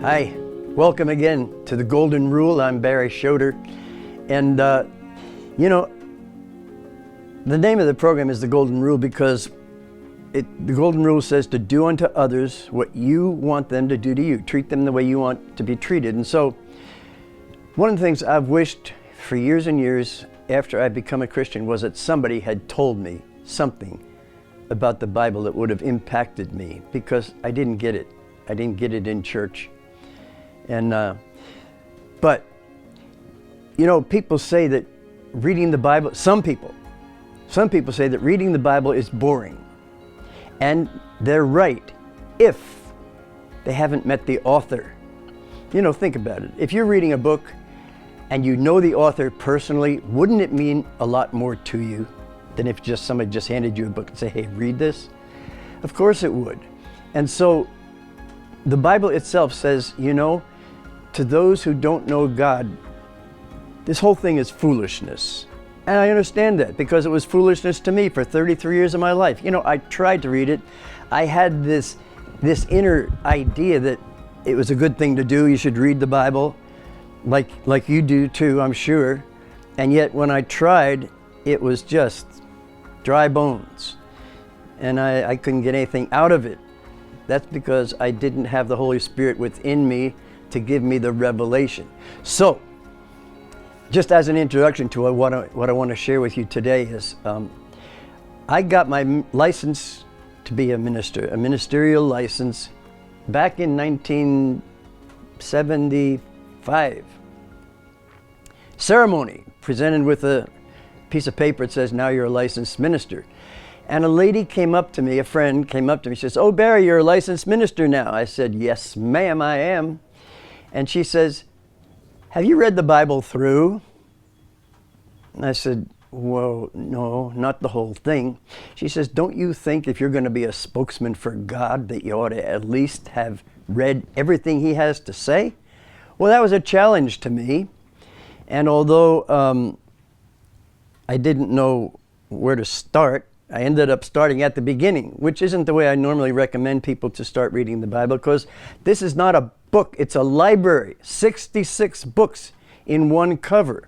Hi, welcome again to the Golden Rule. I'm Barry Schroeder, and the name of the program is the Golden Rule because the Golden Rule says to do unto others what you want them to do to you. Treat them the way you want to be treated. And so one of the things I've wished for years and years after I become a Christian was that somebody had told me something about the Bible that would have impacted me, because I didn't get it. I didn't get it in church. And but people say that reading the Bible, some people say that reading the Bible is boring. And they're right if they haven't met the author. Think about it. If you're reading a book and you know the author personally, wouldn't it mean a lot more to you than if somebody just handed you a book and say, hey, read this? Of course it would. And so the Bible itself says, to those who don't know God, this whole thing is foolishness. And I understand that because it was foolishness to me for 33 years of my life. I tried to read it. I had this inner idea that it was a good thing to do. You should read the Bible like you do too, I'm sure. And yet when I tried, it was just dry bones. And I couldn't get anything out of it. That's because I didn't have the Holy Spirit within me to give me the revelation. So, just as an introduction to what I want to share with you today is, I got my license to be a minister, a ministerial license, back in 1975. Ceremony, presented with a piece of paper that says, now you're a licensed minister. And a lady came up to me, a friend came up to me, she says, oh, Barry, you're a licensed minister now. I said, yes, ma'am, I am. And she says, have you read the Bible through? And I said, well, no, not the whole thing. She says, don't you think if you're going to be a spokesman for God that you ought to at least have read everything He has to say? Well, that was a challenge to me. And although I didn't know where to start, I ended up starting at the beginning, which isn't the way I normally recommend people to start reading the Bible, because this is not a book, it's a library, 66 books in one cover.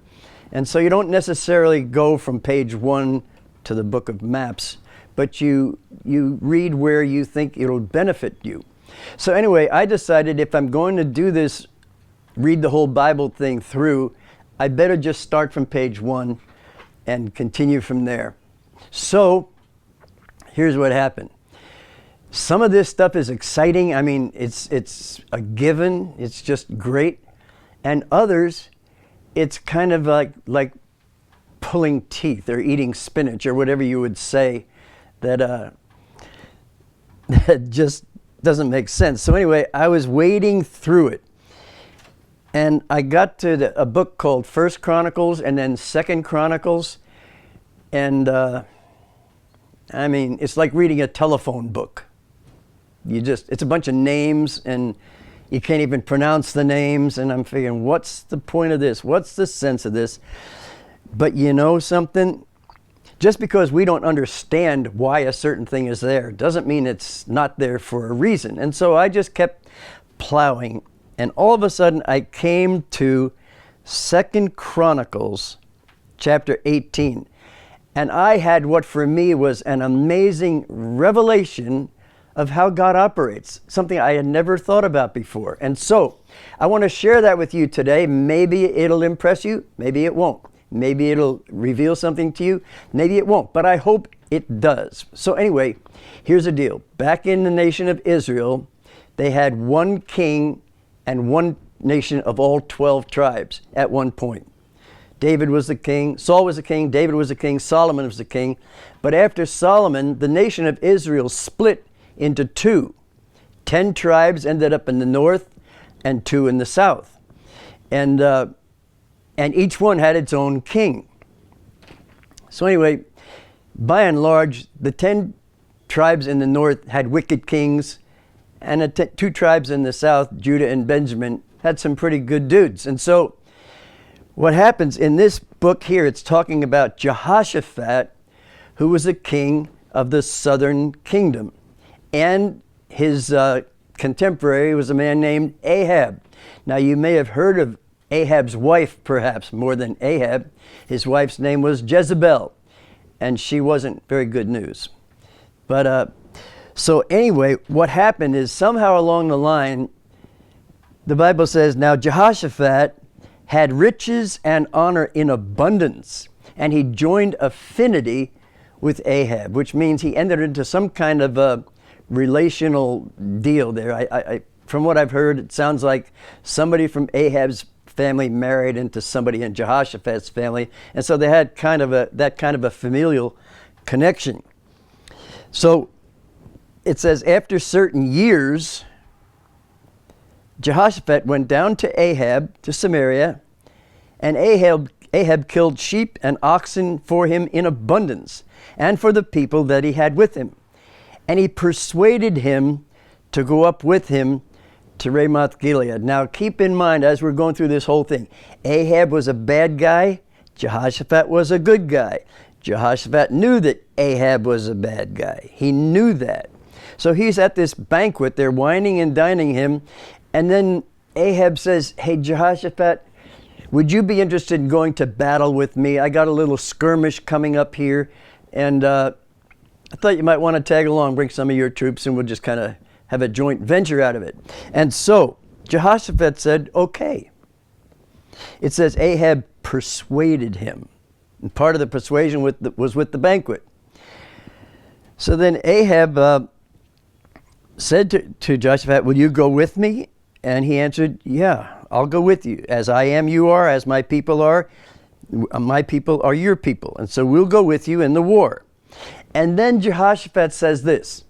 And so you don't necessarily go from page 1 to the book of maps, but you read where you think it'll benefit you. So anyway, I decided if I'm going to do this, read the whole Bible thing through, I better just start from page 1 and continue from there. So here's what happened. Some of this stuff is exciting. I mean, it's a given. It's just great. And others, it's kind of like pulling teeth or eating spinach or whatever you would say, that that just doesn't make sense. So anyway, I was wading through it. And I got to a book called First Chronicles and then Second Chronicles. And it's like reading a telephone book. It's a bunch of names and you can't even pronounce the names. And I'm figuring, what's the point of this? What's the sense of this? But you know something? Just because we don't understand why a certain thing is there doesn't mean it's not there for a reason. And so I just kept plowing. And all of a sudden I came to Second Chronicles chapter 18. And I had what for me was an amazing revelation of how God operates, something I had never thought about before. And so I want to share that with you today. Maybe it'll impress you, maybe it won't. Maybe it'll reveal something to you, maybe it won't, but I hope it does. So anyway, here's the deal. Back in the nation of Israel, they had one king and one nation of all 12 tribes at one point. David was the king, Saul was the king, David was the king, Solomon was the king. But after Solomon, the nation of Israel split into two. 10 tribes ended up in the north and 2 in the south. And each one had its own king. So anyway, by and large, the 10 tribes in the north had wicked kings, and the 2 tribes in the south, Judah and Benjamin, had some pretty good dudes. And so what happens in this book here, it's talking about Jehoshaphat, who was a king of the southern kingdom, and his contemporary was a man named Ahab. Now you may have heard of Ahab's wife, perhaps more than Ahab. His wife's name was Jezebel, and she wasn't very good news. But so anyway, what happened is somehow along the line, the Bible says, now Jehoshaphat had riches and honor in abundance, and he joined affinity with Ahab, which means he entered into some kind of a relational deal there. From what I've heard, it sounds like somebody from Ahab's family married into somebody in Jehoshaphat's family, and so they had that kind of a familial connection. So it says, after certain years, Jehoshaphat went down to Ahab, to Samaria, and Ahab killed sheep and oxen for him in abundance, and for the people that he had with him. And he persuaded him to go up with him to Ramoth Gilead. Now keep in mind, as we're going through this whole thing, Ahab was a bad guy, Jehoshaphat was a good guy. Jehoshaphat knew that Ahab was a bad guy. He knew that. So he's at this banquet, they're wining and dining him, and then Ahab says, hey Jehoshaphat, would you be interested in going to battle with me? I got a little skirmish coming up here, and I thought you might want to tag along, bring some of your troops, and we'll just kind of have a joint venture out of it. And so Jehoshaphat said, okay. It says Ahab persuaded him. And part of the persuasion was with the banquet. So then Ahab said to Jehoshaphat, will you go with me? And he answered, yeah, I'll go with you. As I am, you are. As my people are, my people are your people. And so we'll go with you in the war. And then Jehoshaphat says this,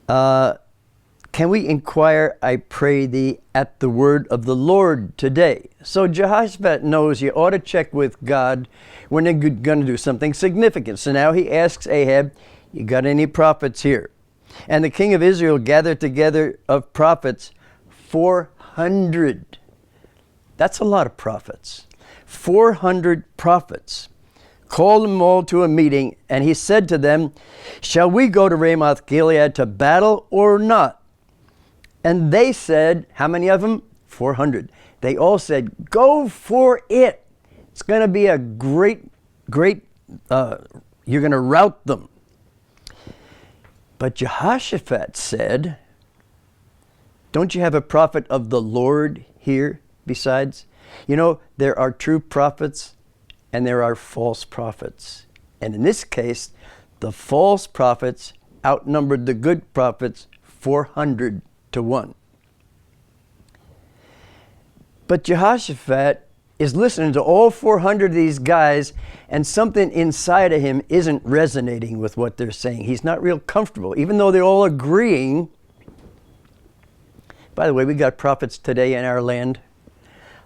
can we inquire, I pray thee, at the word of the Lord today? So Jehoshaphat knows you ought to check with God when they're going to do something significant. So now he asks Ahab, you got any prophets here? And the king of Israel gathered together of prophets 400. That's a lot of prophets. 400 prophets. Called them all to a meeting, and he said to them, shall we go to Ramoth Gilead to battle or not? And they said, how many of them? 400. They all said, go for it. It's going to be a great, you're going to rout them. But Jehoshaphat said, don't you have a prophet of the Lord here besides? You know, there are true prophets and there are false prophets. And in this case, the false prophets outnumbered the good prophets 400 to 1. But Jehoshaphat is listening to all 400 of these guys, and something inside of him isn't resonating with what they're saying. He's not real comfortable, even though they're all agreeing. By the way, we got prophets today in our land.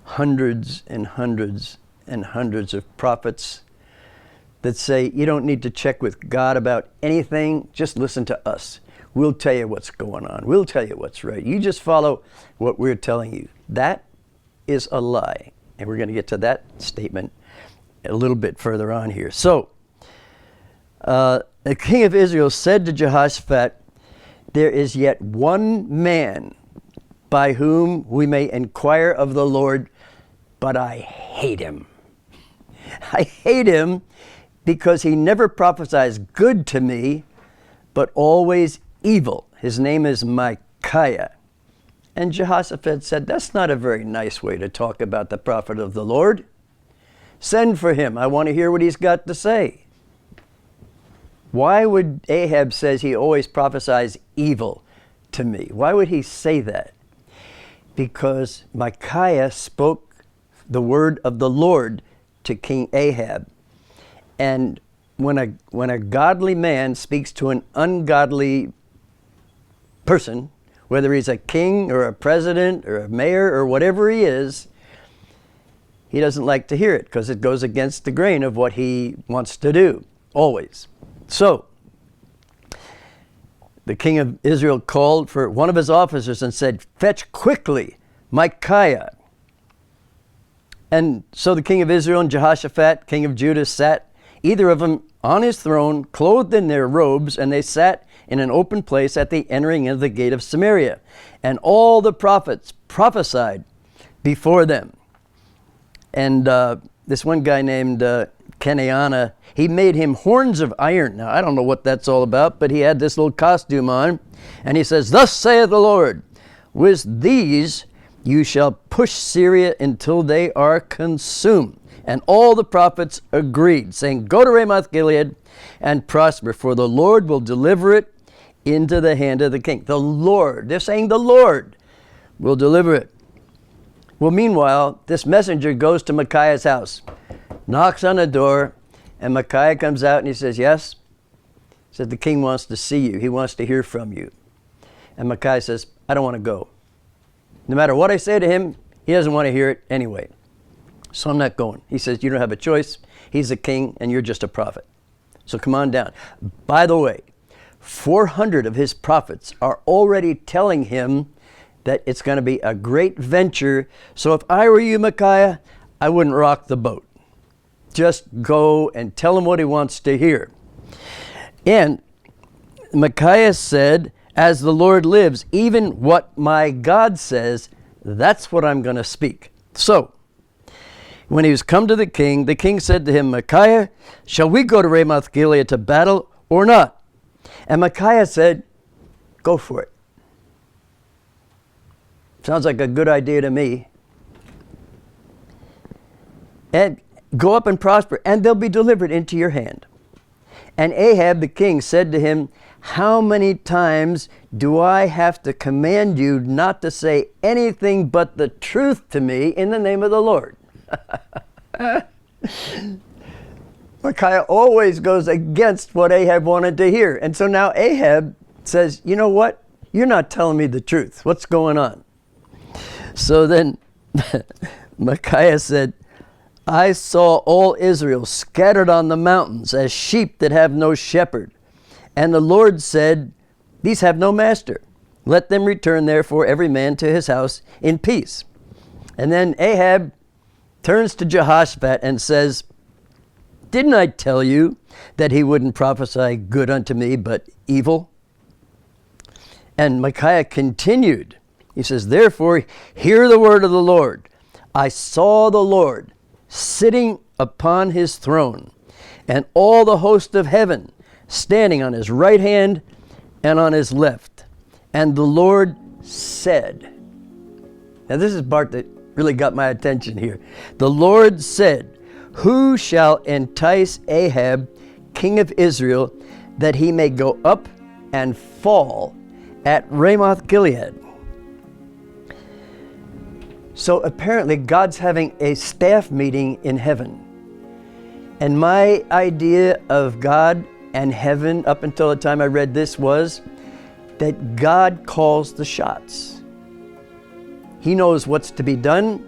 Hundreds and hundreds and hundreds of prophets that say, you don't need to check with God about anything, just listen to us. We'll tell you what's going on. We'll tell you what's right. You just follow what we're telling you. That is a lie. And we're going to get to that statement a little bit further on here. So, the king of Israel said to Jehoshaphat, there is yet one man by whom we may inquire of the Lord, but I hate him. I hate him because he never prophesies good to me, but always evil. His name is Micaiah. And Jehoshaphat said, that's not a very nice way to talk about the prophet of the Lord. Send for him. I want to hear what he's got to say. Why would Ahab says he always prophesies evil to me? Why would he say that? Because Micaiah spoke the word of the Lord to King Ahab. And when a godly man speaks to an ungodly person, whether he's a king or a president or a mayor or whatever he is, he doesn't like to hear it because it goes against the grain of what he wants to do, always. So, the king of Israel called for one of his officers and said, fetch quickly Micaiah. And so the king of Israel and Jehoshaphat, king of Judah, sat either of them on his throne, clothed in their robes, and they sat in an open place at the entering of the gate of Samaria. And all the prophets prophesied before them. And this one guy named Kenaiana, he made him horns of iron. Now, I don't know what that's all about, but he had this little costume on. And he says, "Thus saith the Lord, with these you shall push Syria until they are consumed." And all the prophets agreed, saying, "Go to Ramoth Gilead and prosper, for the Lord will deliver it into the hand of the king." The Lord, they're saying the Lord will deliver it. Well, meanwhile, this messenger goes to Micaiah's house, knocks on the door, and Micaiah comes out and he says, "Yes?" He said, "The king wants to see you. He wants to hear from you." And Micaiah says, "I don't want to go. No matter what I say to him, he doesn't want to hear it anyway. So I'm not going." He says, "You don't have a choice. He's a king and you're just a prophet. So come on down." By the way, 400 of his prophets are already telling him that it's going to be a great venture. So if I were you, Micaiah, I wouldn't rock the boat. Just go and tell him what he wants to hear. And Micaiah said, "As the Lord lives, even what my God says, that's what I'm going to speak." So when he was come to the king said to him, "Micaiah, shall we go to Ramoth Gilead to battle or not?" And Micaiah said, "Go for it. Sounds like a good idea to me. And go up and prosper, and they'll be delivered into your hand." And Ahab the king said to him, "How many times do I have to command you not to say anything but the truth to me in the name of the Lord?" Micaiah always goes against what Ahab wanted to hear. And so now Ahab says, "You know what? You're not telling me the truth. What's going on?" So then Micaiah said, "I saw all Israel scattered on the mountains as sheep that have no shepherd. And the Lord said, These have no master. Let them return therefore every man to his house in peace." And then Ahab turns to Jehoshaphat and says, "Didn't I tell you that he wouldn't prophesy good unto me, but evil?" And Micaiah continued. He says, "Therefore, hear the word of the Lord. I saw the Lord sitting upon his throne, and all the host of heaven standing on his right hand and on his left. And the Lord said," now this is the part that really got my attention here. "The Lord said, Who shall entice Ahab, king of Israel, that he may go up and fall at Ramoth Gilead?" So apparently God's having a staff meeting in heaven. And my idea of God and heaven up until the time I read this was that God calls the shots. He knows what's to be done,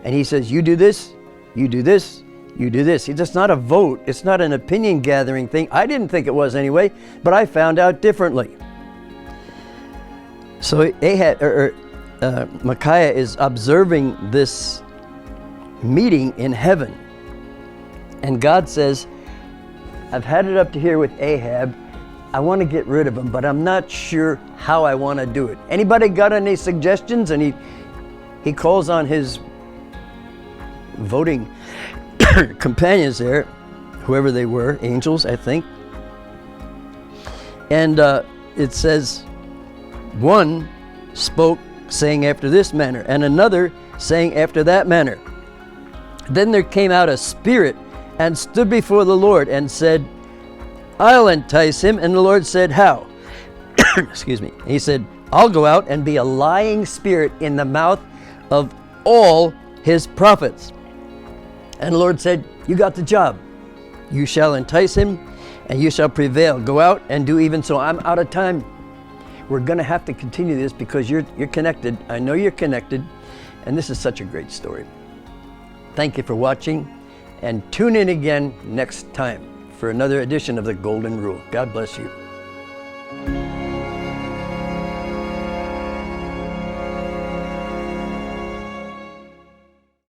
and he says, "You do this, you do this, you do this." It's not a vote. It's not an opinion gathering thing. I didn't think it was anyway, but I found out differently. So Micaiah is observing this meeting in heaven. And God says, "I've had it up to here with Ahab. I want to get rid of him, but I'm not sure how I want to do it. Anybody got any suggestions?" And he calls on his voting companions there, whoever they were, angels, I think. And it says, one spoke saying after this manner, and another saying after that manner. Then there came out a spirit and stood before the Lord and said, "I'll entice him." And the Lord said, "How?" Excuse me. He said, "I'll go out and be a lying spirit in the mouth of all his prophets." And the Lord said, "You got the job. You shall entice him and you shall prevail. Go out and do even so." I'm out of time. We're going to have to continue this because you're connected. I know you're connected, and this is such a great story. Thank you for watching, and tune in again next time for another edition of The Golden Rule. God bless you.